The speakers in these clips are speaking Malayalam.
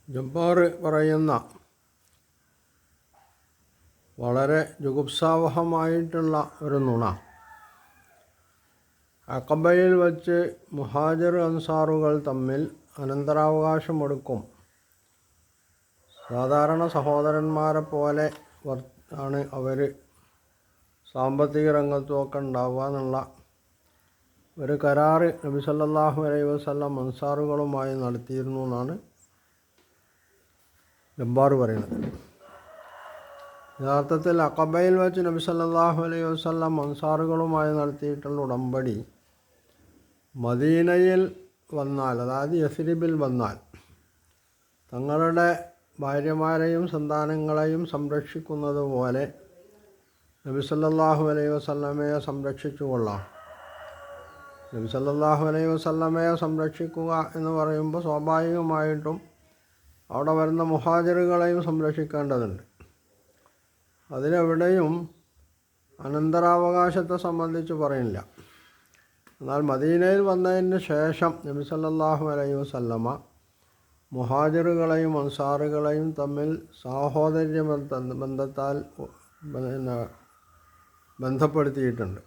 ജബ്ബാർ പറയുന്ന വളരെ ജുഗുപ്സാവഹമായിട്ടുള്ള ഒരു നുണ, അഖബയിൽ വച്ച് മുഹാജിർ അൻസാറുകൾ തമ്മിൽ അനന്തരാവകാശമെടുക്കും. സാധാരണ സഹോദരന്മാരെ പോലെ ആണ് അവർ സാമ്പത്തിക രംഗത്തുമൊക്കെ ഉണ്ടാവുക എന്നുള്ള ഒരു കരാറ് നബി സല്ലല്ലാഹു അലൈഹി വസല്ലം അൻസാറുകളുമായി നടത്തിയിരുന്നു എന്നാണ് ജബ്ബാർ പറയുന്നത്. യഥാർത്ഥത്തിൽ അഖബയിൽ വെച്ച് നബി സല്ലല്ലാഹു അലൈഹി വസല്ലം അൻസാറുകളുമായി നടത്തിയിട്ടുള്ള ഉടമ്പടി മദീനയിൽ വന്നാൽ, അതായത് യസ്രിബിൽ വന്നാൽ, തങ്ങളുടെ ഭാര്യമാരെയും സന്താനങ്ങളെയും സംരക്ഷിക്കുന്നത് പോലെ നബി സല്ലല്ലാഹു അലൈഹി വസല്ലമയെ സംരക്ഷിച്ചു കൊള്ളാം. നബി സല്ലല്ലാഹു അലൈഹി വസല്ലമയെ സംരക്ഷിക്കുക എന്ന് പറയുമ്പോൾ സ്വാഭാവികമായിട്ടും അവിടെ വരുന്ന മുഹാജിറുകളെയും സംരക്ഷിക്കേണ്ടതുണ്ട്. അതിലെവിടെയും അനന്തരാവകാശത്തെ സംബന്ധിച്ച് പറയുന്നില്ല. എന്നാൽ മദീനയിൽ വന്നതിന് ശേഷം നബി സല്ലല്ലാഹു അലൈഹി വസല്ലമ മുഹാജിറുകളെയും അൻസാറുകളെയും തമ്മിൽ സാഹോദര്യ ബന്ധത്താൽ ബന്ധപ്പെടുത്തിയിട്ടുണ്ട്.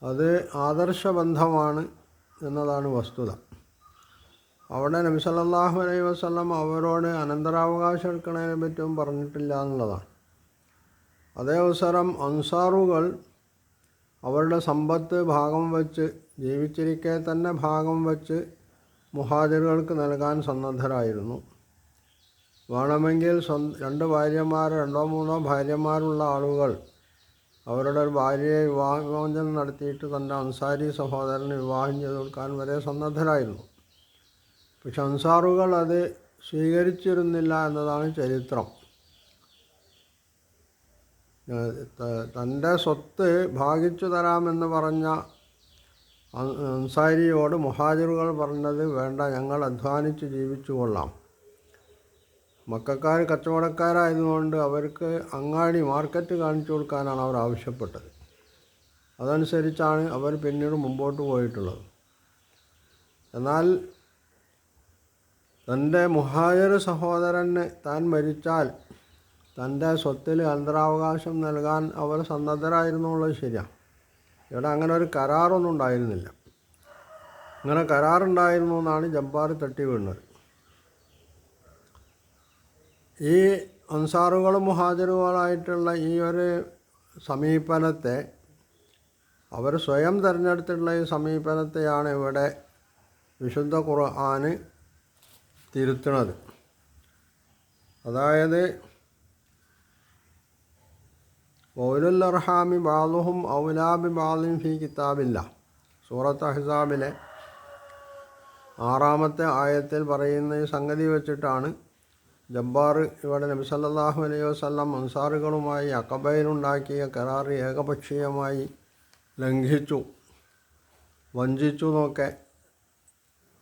അത് ആദർശബന്ധമാണ് എന്നതാണ് വസ്തുത. അവിടെ നബി സല്ലല്ലാഹു അലൈഹി വസല്ലം അവരോട് അനന്തരാവകാശം എടുക്കുന്നതിനെ പറ്റിയും പറഞ്ഞിട്ടില്ല എന്നുള്ളതാണ്. അതേ അവസരം അൻസാറുകൾ അവരുടെ സമ്പത്ത് ഭാഗം വച്ച്, ജീവിച്ചിരിക്കെ തന്നെ ഭാഗം വച്ച് മുഹാജിറുകൾക്ക് നൽകാൻ സന്നദ്ധരായിരുന്നു. വേണമെങ്കിൽ രണ്ട് ഭാര്യമാർ, രണ്ടോ മൂന്നോ ഭാര്യമാരുള്ള ആളുകൾ അവരുടെ ഒരു ഭാര്യയെ വിവാഹമോചനം നടത്തിയിട്ട് തൻ്റെ അൻസാരി സഹോദരന് വിവാഹം ചെയ്ത് കൊടുക്കാൻ വരെ സന്നദ്ധരായിരുന്നു. പക്ഷെ അൻസാറുകൾ അത് സ്വീകരിച്ചിരുന്നില്ല എന്നതാണ് ചരിത്രം. തൻ്റെ സ്വത്ത് ഭാഗിച്ചു തരാമെന്ന് പറഞ്ഞ അൻസാരിയോട് മുഹാജിറുകൾ പറഞ്ഞത്, വേണ്ട, ഞങ്ങൾ അധ്വാനിച്ച് ജീവിച്ചു കൊള്ളാം. മക്കക്കാർ കച്ചവടക്കാരായതുകൊണ്ട് അവർക്ക് അങ്ങാടി, മാർക്കറ്റ് കാണിച്ചു കൊടുക്കാനാണ് അവർ ആവശ്യപ്പെട്ടത്. അതനുസരിച്ചാണ് അവർ പിന്നീട് മുമ്പോട്ട് പോയിട്ടുള്ളത്. എന്നാൽ തൻ്റെ മുഹാജിർ സഹോദരന് താൻ മരിച്ചാൽ തൻ്റെ സ്വത്തിൽ അനന്തരാവകാശം നൽകാൻ അവർ സന്നദ്ധരായിരുന്നുള്ളത് ശരിയാണ്. ഇവിടെ അങ്ങനെ ഒരു കരാറൊന്നും ഉണ്ടായിരുന്നില്ല. അങ്ങനെ കരാറുണ്ടായിരുന്നു എന്നാണ് ജബ്ബാർ തട്ടി വീണത്. ഈ അൻസാറുകളും മുഹാജിറുകളായിട്ടുള്ള ഈ ഒരു സമീപനത്തെ, അവർ സ്വയം തിരഞ്ഞെടുത്തിട്ടുള്ള ഈ സമീപനത്തെയാണ് ഇവിടെ വിശുദ്ധ ഖുർആന് തിരുത്തുന്നത്. അതായത് വൗലുൽ അർഹാമി ബാളുഹും ഔലാ ബിബാളിൻ ഫീ കിതാബില്ല, സൂറത്ത് അഹ്സാബിലെ 6-ാമത്തെ ആയത്തിൽ പറയുന്ന ഈ സംഗതി വെച്ചിട്ടാണ് ജബ്ബാർ ഇവിടെ നബി സല്ലല്ലാഹു അലൈഹി വസല്ലം അൻസാറുകളുമായി അഖബയിലുണ്ടാക്കിയ കരാർ ഏകപക്ഷീയമായി ലംഘിച്ചു, വഞ്ചിച്ചു എന്നൊക്കെ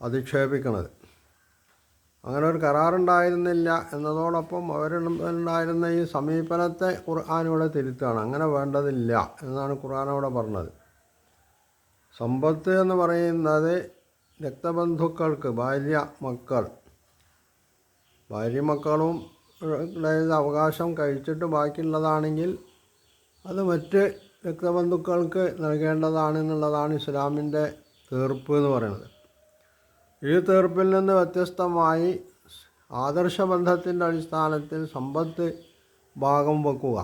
അധിക്ഷേപിക്കുന്നത്. അങ്ങനെ ഒരു കരാറുണ്ടായിരുന്നില്ല എന്നതോടൊപ്പം അവരുണ്ടായിരുന്ന ഈ സമീപനത്തെ ഖുർആനിവിടെ തിരുത്തുകയാണ്. അങ്ങനെ വേണ്ടതില്ല എന്നാണ് ഖുർആൻ അവിടെ പറഞ്ഞത്. സമ്പത്ത് എന്ന് പറയുന്നത് രക്തബന്ധുക്കൾക്ക്, ഭാര്യ മക്കളും അവകാശം കഴിച്ചിട്ട് ബാക്കിയുള്ളതാണെങ്കിൽ അത് മറ്റ് രക്തബന്ധുക്കൾക്ക് നൽകേണ്ടതാണ് എന്നുള്ളതാണ് ഇസ്ലാമിൻ്റെ തീർപ്പ് എന്ന് പറയുന്നത്. ഈ തീർപ്പിൽ നിന്ന് വ്യത്യസ്തമായി ആദർശബന്ധത്തിൻ്റെ അടിസ്ഥാനത്തിൽ സമ്പത്ത് ഭാഗം വെക്കുക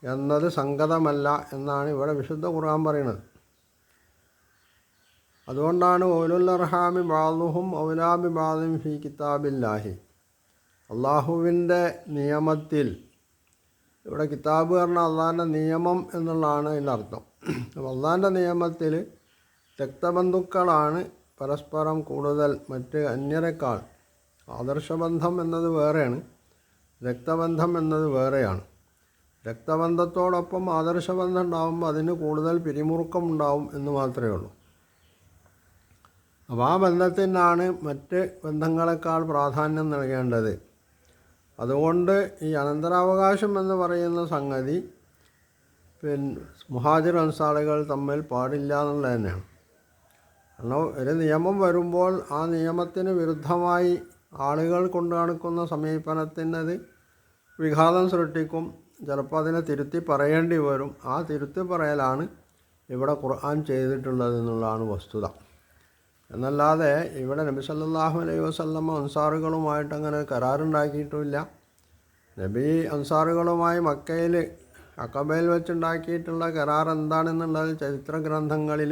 എന്നത് സംഗതമല്ല എന്നാണ് ഇവിടെ വിശുദ്ധ ഖുർആൻ പറയുന്നത്. അതുകൊണ്ടാണ് ഉലുൽ അർഹാമി ബഅ്ളുഹും ഔലാ ബിബഅ്ളിൻ ഫീ കിതാബില്ലാഹി, അള്ളാഹുവിൻ്റെ നിയമത്തിൽ, ഇവിടെ കിതാബ് പറഞ്ഞാൽ അള്ളാഹിൻ്റെ നിയമം എന്നുള്ളതാണ് അതിൻ്റെ അർത്ഥം. അപ്പോൾ അള്ളാഹിൻ്റെ നിയമത്തിൽ രക്തബന്ധുക്കളാണ് പരസ്പരം കൂടുതൽ മറ്റ് അന്യരെക്കാൾ. ആദർശബന്ധം എന്നത് വേറെയാണ്, രക്തബന്ധം എന്നത് വേറെയാണ്. രക്തബന്ധത്തോടൊപ്പം ആദർശബന്ധം ഉണ്ടാകുമ്പോൾ അതിന് കൂടുതൽ പിരിമുറുക്കം ഉണ്ടാവും എന്ന് മാത്രമേ ഉള്ളൂ. അപ്പോൾ ആ ബന്ധത്തിനാണ് മറ്റ് ബന്ധങ്ങളെക്കാൾ പ്രാധാന്യം നൽകേണ്ടത്. അതുകൊണ്ട് ഈ അനന്തരാവകാശം എന്ന് പറയുന്ന സംഗതി മുഹാജിർ അൻസാറുകൾ തമ്മിൽ പാടില്ല എന്നുള്ളത് തന്നെയാണ്. കാരണം ഒരു നിയമം വരുമ്പോൾ ആ നിയമത്തിന് വിരുദ്ധമായി ആളുകൾ കൊണ്ടു കാണിക്കുന്ന സമീപനത്തിനത് വിഘാതം സൃഷ്ടിക്കും. ചിലപ്പോൾ അതിനെ തിരുത്തി പറയേണ്ടി വരും. ആ തിരുത്തി പറയലാണ് ഇവിടെ ഖുർആൻ ചെയ്തിട്ടുള്ളത് എന്നുള്ളതാണ് വസ്തുത. എന്നല്ലാതെ ഇവിടെ നബി സല്ലല്ലാഹു അലൈഹി വസല്ലമ അൻസാറുകളുമായിട്ട് അങ്ങനെ കരാറുണ്ടാക്കിയിട്ടുമില്ല. നബി അൻസാറുകളുമായി മക്കയിൽ അഖബയിൽ വെച്ചുണ്ടാക്കിയിട്ടുള്ള കരാർ എന്താണെന്നുള്ളത് ചരിത്ര ഗ്രന്ഥങ്ങളിൽ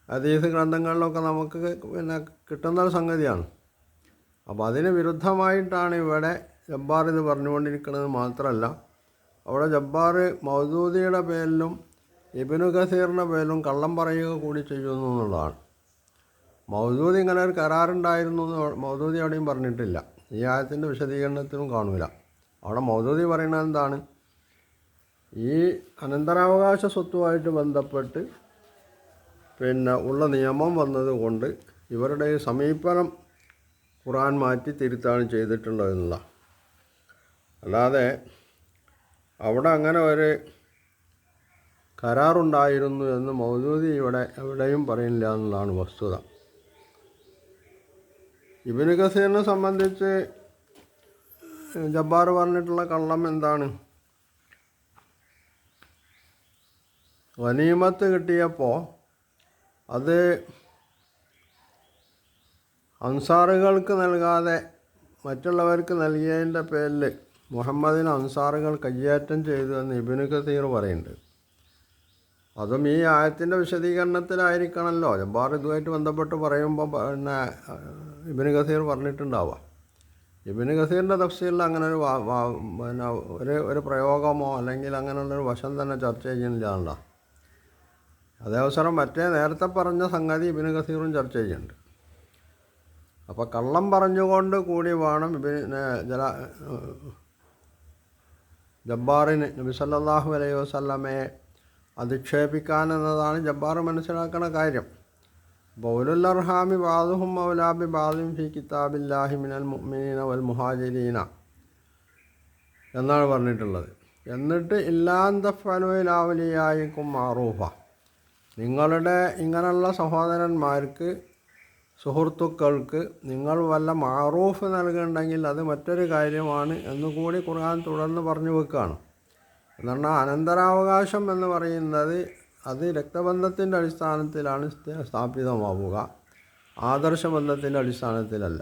ഹദീസ് ഗ്രന്ഥങ്ങളിലൊക്കെ നമുക്ക് കിട്ടുന്നൊരു സംഗതിയാണ്. അപ്പോൾ അതിന് വിരുദ്ധമായിട്ടാണ് ഇവിടെ ജബ്ബാർ ഇത് പറഞ്ഞുകൊണ്ടിരിക്കുന്നത്. മാത്രമല്ല അവിടെ ജബ്ബാർ മൗദൂദിയുടെ പേരിലും ഇബ്നു കസീറിൻ്റെ പേരിലും കള്ളം പറയുക കൂടി ചെയ്യുന്നു എന്നുള്ളതാണ്. മൗദൂദി ഇങ്ങനെ ഒരു കരാറുണ്ടായിരുന്നു എന്ന് മൗദൂദി എവിടെയും പറഞ്ഞിട്ടില്ല. ഈ ആയത്തിൻ്റെ വിശദീകരണത്തിലും കാണൂല. അവിടെ മൗദൂദി പറയുന്നത് എന്താണ്, ഈ അനന്തരാവകാശ സ്വത്തുമായിട്ട് ബന്ധപ്പെട്ട് ഉള്ള നിയമം വന്നതുകൊണ്ട് ഇവരുടെ സമീപനം ഖുർആൻ മാറ്റി തിരുത്താണ് ചെയ്തിട്ടുള്ളതെന്നുള്ള. അല്ലാതെ അവിടെ അങ്ങനെ ഒരു കരാറുണ്ടായിരുന്നു എന്ന് മൗദൂദി ഇവിടെ എവിടെയും പറയുന്നില്ല എന്നുള്ളതാണ് വസ്തുത. ഇബ്നു കസീറിനെ സംബന്ധിച്ച് ജബ്ബാർ പറഞ്ഞിട്ടുള്ള കള്ളം എന്താണ്, ഗനീമത്ത് കിട്ടിയപ്പോൾ അത് അൻസാറുകൾക്ക് നൽകാതെ മറ്റുള്ളവർക്ക് നൽകിയതിൻ്റെ പേരിൽ മുഹമ്മദിന് അൻസാറുകൾ കയ്യേറ്റം ചെയ്തു എന്ന് ഇബ്നു കസീർ പറയുന്നുണ്ട്. അതും ഈ ആയത്തിൻ്റെ വിശദീകരണത്തിലായിരിക്കണമല്ലോ ജബ്ബാർ ഇതുമായിട്ട് ബന്ധപ്പെട്ട് പറയുമ്പോൾ ഇബ്നു കസീർ പറഞ്ഞിട്ടുണ്ടാവുക. ഇബ്നു കസീറിൻ്റെ തഫ്സീറിൽ അങ്ങനെ ഒരു പ്രയോഗമോ അല്ലെങ്കിൽ അങ്ങനെയുള്ളൊരു വശം തന്നെ ചർച്ച ചെയ്യുന്നില്ല. അതേ അവസരം മറ്റേ നേരത്തെ പറഞ്ഞ സംഗതി ഇബ്നു കസീറും ചർച്ച ചെയ്യുന്നുണ്ട്. അപ്പോൾ കള്ളം പറഞ്ഞുകൊണ്ട് കൂടി വേണം ജബ്ബാറിന് നബി സല്ലല്ലാഹു അലൈഹി വസല്ലമയെ അധിക്ഷേപിക്കാൻ എന്നതാണ് ജബ്ബാർ മനസ്സിലാക്കുന്ന കാര്യം. ബൗലുൽ അർഹാമി ബാദുഹും മൗലാ ബി ബാദിൻ ഫി കിതാബില്ലാഹി മിനൽ മുഅ്മിനീന വൽ മുഹാജിരീന എന്നാണ് പറഞ്ഞിട്ടുള്ളത്. എന്നിട്ട് ഇല്ലാൻ തഫ്അലു ഇലാ ഔലിയായിക്കും മഅറൂഫ, നിങ്ങളുടെ ഇങ്ങനെയുള്ള സഹോദരന്മാർക്ക് സുഹൃത്തുക്കൾക്ക് നിങ്ങൾ വല്ല മഅറൂഫ് നൽകുന്നുണ്ടെങ്കിൽ അത് മറ്റൊരു കാര്യമാണ് എന്നുകൂടി ഖുർആൻ തുടർന്ന് പറഞ്ഞു വെക്കുകയാണ്. എന്നാൽ അനന്തരാവകാശം എന്ന് പറയുന്നത് അത് രക്തബന്ധത്തിൻ്റെ അടിസ്ഥാനത്തിലാണ് സ്ഥാപിതമാവുക, ആദർശബന്ധത്തിൻ്റെ അടിസ്ഥാനത്തിലല്ല.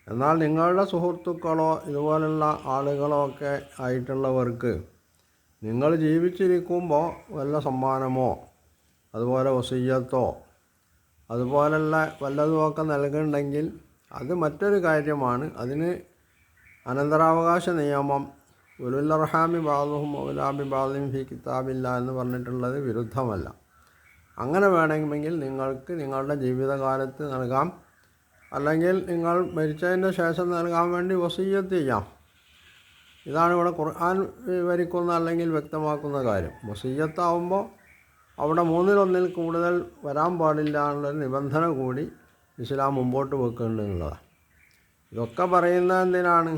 എന്നാൽ നിങ്ങളുടെ സുഹൃത്തുക്കളോ ഇതുപോലുള്ള ആളുകളോ ഒക്കെ ആയിട്ടുള്ളവർക്ക് നിങ്ങൾ ജീവിച്ചിരിക്കുമ്പോൾ വല്ല സമ്മാനമോ അതുപോലെ വസിയ്യത്തോ അതുപോലുള്ള വല്ലതുമൊക്കെ നൽകുന്നുണ്ടെങ്കിൽ അത് മറ്റൊരു കാര്യമാണ്. അതിന് അനന്തരാവകാശ നിയമം ഉലുൽ അർഹാമി ബാദുഹും ഔലാ ബി ബാദിൻ ഫി കിതാബില്ല എന്ന് പറഞ്ഞിട്ടുള്ളത് വിരുദ്ധമല്ല. അങ്ങനെ വേണമെങ്കിൽ നിങ്ങൾക്ക് നിങ്ങളുടെ ജീവിതകാലത്ത് നൽകാം, അല്ലെങ്കിൽ നിങ്ങൾ മരിച്ചതിൻ്റെ ശേഷം നൽകാൻ വേണ്ടി വസിയ്യത്ത് ചെയ്യാം. ഇതാണ് ഇവിടെ ഖുർആൻ വിവരിക്കുന്ന അല്ലെങ്കിൽ വ്യക്തമാക്കുന്ന കാര്യം. വസിയ്യത്താവുമ്പോൾ അവിടെ മൂന്നിലൊന്നിൽ കൂടുതൽ വരാൻ പാടില്ല എന്നുള്ളൊരു നിബന്ധന കൂടി ഇസ്ലാം മുമ്പോട്ട് വെക്കുന്നുണ്ടെന്നുള്ളതാണ്. ഇതൊക്കെ പറയുന്നത് എന്തിനാണ്,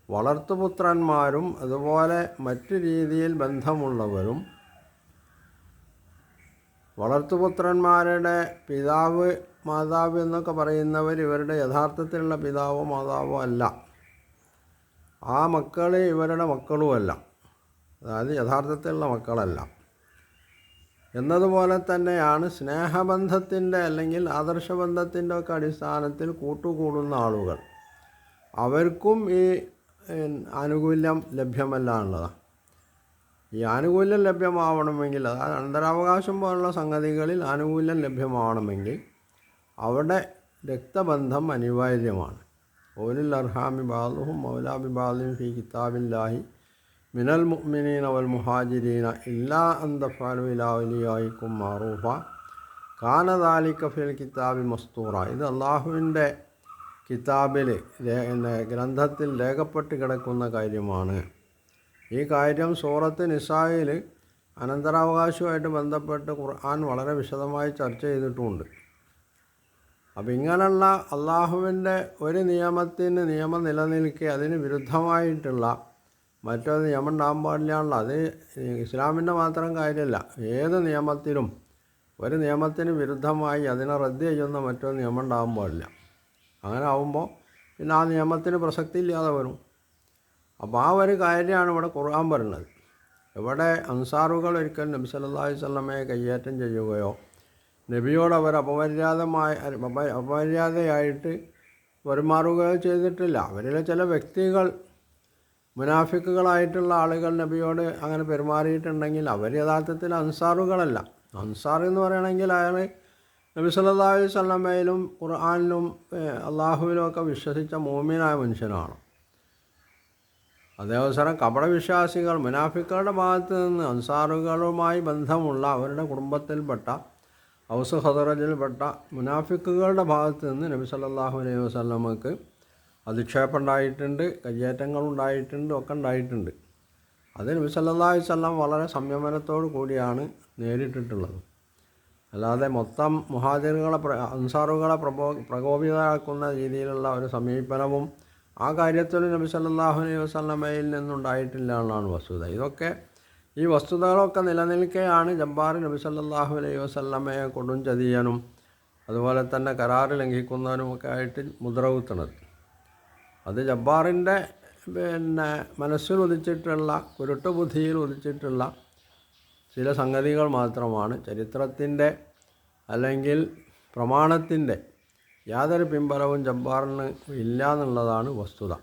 വളർത്തുപുത്രന്മാരും അതുപോലെ മറ്റു രീതിയിൽ ബന്ധമുള്ളവരും വളർത്തുപുത്രന്മാരുടെ പിതാവ് മാതാവ് എന്നൊക്കെ പറയുന്നവർ ഇവരുടെ യഥാർത്ഥത്തിലുള്ള പിതാവോ മാതാവോ അല്ല. ആ മക്കൾ ഇവരുടെ മക്കളുമല്ല, അതായത് യഥാർത്ഥത്തിലുള്ള മക്കളല്ല. എന്നതുപോലെ തന്നെയാണ് സ്നേഹബന്ധത്തിൻ്റെ അല്ലെങ്കിൽ ആദർശബന്ധത്തിൻ്റെ ഒക്കെ അടിസ്ഥാനത്തിൽ കൂട്ടുകൂടുന്ന ആളുകൾ, അവർക്കും ഈ ആനുകൂല്യം ലഭ്യമല്ല എന്നുള്ളതാണ്. ഈ ആനുകൂല്യം ലഭ്യമാവണമെങ്കിൽ, അതായത് അനന്തരാവകാശം പോലുള്ള സംഗതികളിൽ ആനുകൂല്യം ലഭ്യമാവണമെങ്കിൽ അവിടെ രക്തബന്ധം അനിവാര്യമാണ്. ഉലുൽ അർഹാമി ബാദുഹും മൗലാ ബി ബാദിൻ ഫി കിതാബില്ലാഹി മിനൽ മുഅ്മിനീന വൽ മുഹാജിരീന ഇല്ലാ അൻ തഫ്അലു ഇലാ ഔലിയായിക്കും മഅറൂഫ കാന ദാലിക ഫിൽ കിതാബി മസ്തൂറ. ഇത് അള്ളാഹുവിൻ്റെ കിതാബിൽ ഗ്രന്ഥത്തിൽ രേഖപ്പെട്ട് കിടക്കുന്ന കാര്യമാണ്. ഈ കാര്യം സൂറത്ത് നിസായിൽ അനന്തരാവകാശവുമായിട്ട് ബന്ധപ്പെട്ട് ഖുർആൻ വളരെ വിശദമായി ചർച്ച ചെയ്തിട്ടുമുണ്ട്. അപ്പം ഇങ്ങനെയുള്ള അള്ളാഹുവിൻ്റെ ഒരു നിയമത്തിന് നിയമം നിലനിൽക്കെ അതിന് വിരുദ്ധമായിട്ടുള്ള മറ്റൊരു നിയമം ഉണ്ടാകാൻ പാടില്ലാണല്ലോ. അത് ഇസ്ലാമിൻ്റെ മാത്രം കാര്യമല്ല, ഏത് നിയമത്തിലും ഒരു നിയമത്തിന് വിരുദ്ധമായി അതിനെ റദ്ദ് ചെയ്യുന്ന മറ്റൊരു നിയമം ഉണ്ടാകാൻ പാടില്ല. അങ്ങനെ ആകുമ്പോൾ പിന്നെ ആ നിയമത്തിന് പ്രസക്തി ഇല്ലാതെ വരും. അപ്പോൾ ആ ഒരു കാര്യമാണ് ഇവിടെ ഖുർആൻ പറയുന്നത്. ഇവിടെ അൻസാറുകൾ ഒരിക്കലും നബി സല്ലല്ലാഹു അലൈഹി വസല്ലമയെ കയ്യേറ്റം ചെയ്യുകയോ നബിയോട് അവർ അപമര്യാദയായിട്ട് പെരുമാറുകയോ ചെയ്തിട്ടില്ല. അവരിലെ ചില വ്യക്തികൾ, മുനാഫിക്കുകളായിട്ടുള്ള ആളുകൾ നബിയോട് അങ്ങനെ പെരുമാറിയിട്ടുണ്ടെങ്കിൽ അവർ യഥാർത്ഥത്തിൽ അൻസാറുകളല്ല. അൻസാർ എന്ന് പറയണമെങ്കിൽ അയാൾ നബി സല്ലല്ലാഹു അലൈഹി വസല്ലമയിലും ഖുർആനിലും അള്ളാഹുവിലും ഒക്കെ വിശ്വസിച്ച മോമിനായ മനുഷ്യനാണ്. അതേവസരം കപടവിശ്വാസികൾ, മുനാഫിക്കുകളുടെ ഭാഗത്ത് നിന്ന് അൻസാറുകളുമായി ബന്ധമുള്ള അവരുടെ കുടുംബത്തിൽപ്പെട്ട ഔസ് ഖദറജിൽപ്പെട്ട മുനാഫിക്കുകളുടെ ഭാഗത്ത് നിന്ന് നബി സല്ലല്ലാഹു അലൈഹി വസല്ലമക്ക് അധിക്ഷേപം ഉണ്ടായിട്ടുണ്ട്, കയ്യേറ്റങ്ങളുണ്ടായിട്ടുണ്ട്, ഒക്കെ ഉണ്ടായിട്ടുണ്ട്. അത് നബി സല്ലല്ലാഹു അലൈഹി വസല്ലം വളരെ സംയമനത്തോടു കൂടിയാണ് നേരിട്ടിട്ടുള്ളത്. അല്ലാതെ മൊത്തം മുഹാജിറുകളെ അൻസാറുകളെ പ്രകോപിതരാക്കുന്ന രീതിയിലുള്ള ഒരു സമീപനവും ആ കാര്യത്തിൽ നബി സല്ലല്ലാഹു അലൈഹി വസല്ലമയിൽ നിന്നുണ്ടായിട്ടില്ല എന്നാണ് വസ്തുത. ഇതൊക്കെ ഈ വസ്തുതകളൊക്കെ നിലനിൽക്കെയാണ് ജബ്ബാർ നബി സല്ലല്ലാഹു അലൈഹി വസല്ലമയെ കൊടും ചതിയനും അതുപോലെ തന്നെ കരാറ് ലംഘിക്കുന്നവനുമൊക്കെ ആയിട്ട് മുദ്ര കുത്തുന്നത്. അത് ജബ്ബാറിൻ്റെ മനസ്സിൽ ഉദിച്ചിട്ടുള്ള, കുരുട്ടുബുദ്ധിയിൽ ഉദിച്ചിട്ടുള്ള ചില സംഗതികൾ മാത്രമാണ്. ചരിത്രത്തിൻ്റെ അല്ലെങ്കിൽ പ്രമാണത്തിൻ്റെ യാതൊരു പിൻബലവും ജബ്ബാറിന് ഇല്ല എന്നുള്ളതാണ് വസ്തുത.